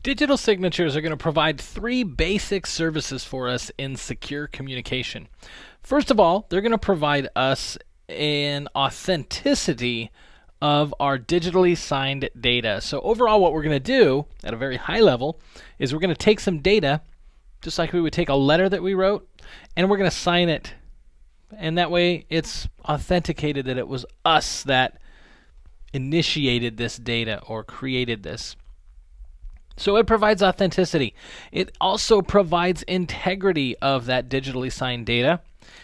Digital signatures are going to provide three basic services for us in secure communication. First of all, they're going to provide us an authenticity of our digitally signed data. So overall, what we're going to do at a very high level is we're going to take some data, just like we would take a letter that we wrote, and we're going to sign it. And that way it's authenticated that it was us that initiated this data or created this. So it provides authenticity. It also provides integrity of that digitally signed data.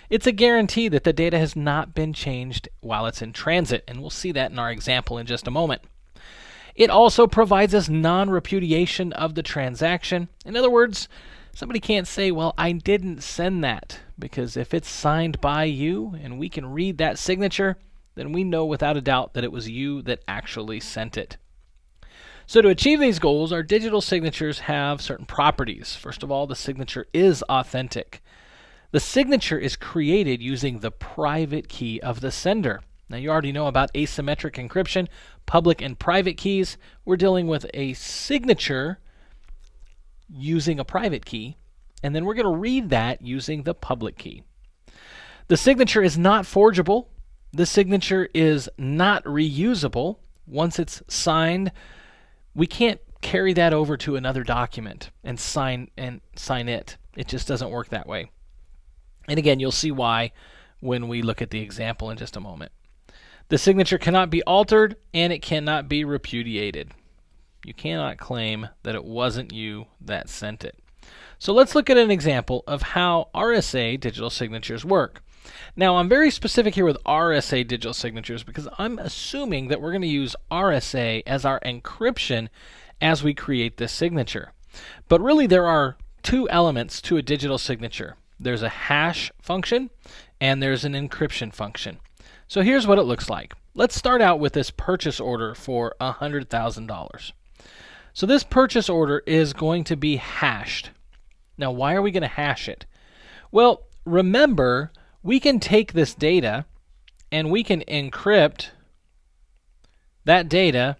It's a guarantee that the data has not been changed while it's in transit, and we'll see that in our example in just a moment. It also provides us non-repudiation of the transaction. In other words, somebody can't say, well, I didn't send that, because if it's signed by you and we can read that signature, then we know without a doubt that it was you that actually sent it. So to achieve these goals, our digital signatures have certain properties. First of all, the signature is authentic. The signature is created using the private key of the sender. Now you already know about asymmetric encryption, public and private keys. We're dealing with a signature using a private key, and then we're going to read that using the public key. The signature is not forgeable. The signature is not reusable. Once it's signed, we can't carry that over to another document and sign it. It just doesn't work that way. And again, you'll see why when we look at the example in just a moment. The signature cannot be altered and it cannot be repudiated. You cannot claim that it wasn't you that sent it. So let's look at an example of how RSA digital signatures work. Now, I'm very specific here with RSA digital signatures because I'm assuming that we're going to use RSA as our encryption as we create this signature. But really, there are two elements to a digital signature. There's a hash function and there's an encryption function. So here's what it looks like. Let's start out with this purchase order for $100,000. So this purchase order is going to be hashed. Now, why are we going to hash it? Well, remember, we can take this data and we can encrypt that data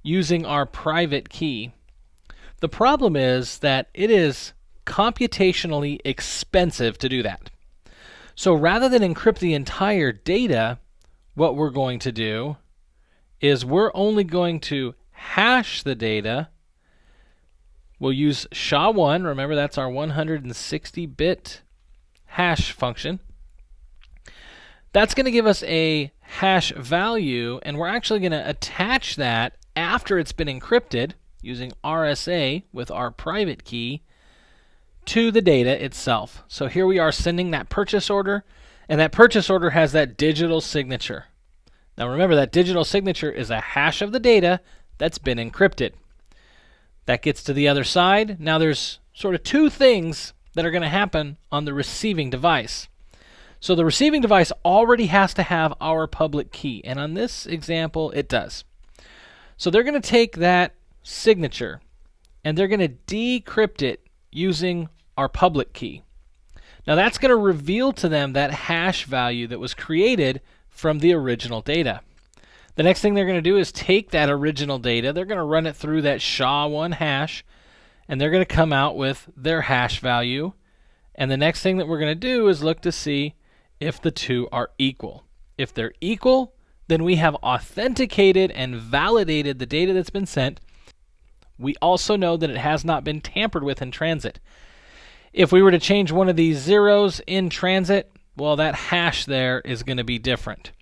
using our private key. The problem is that it is computationally expensive to do that. So rather than encrypt the entire data, what we're going to do is we're only going to hash the data. We'll use SHA-1. Remember, that's our 160-bit hash function. That's going to give us a hash value, and we're actually going to attach that after it's been encrypted using RSA with our private key to the data itself. So here we are sending that purchase order, and that purchase order has that digital signature. Now remember, that digital signature is a hash of the data that's been encrypted. That gets to the other side. Now there's sort of two things that are going to happen on the receiving device. So the receiving device already has to have our public key, and on this example, it does. So they're going to take that signature, and they're going to decrypt it using our public key. Now that's going to reveal to them that hash value that was created from the original data. The next thing they're going to do is take that original data, they're going to run it through that SHA-1 hash, and they're going to come out with their hash value. And the next thing that we're going to do is look to see if the two are equal. If they're equal, then we have authenticated and validated the data that's been sent. We also know that it has not been tampered with in transit. If we were to change one of these zeros in transit, well, that hash there is going to be different.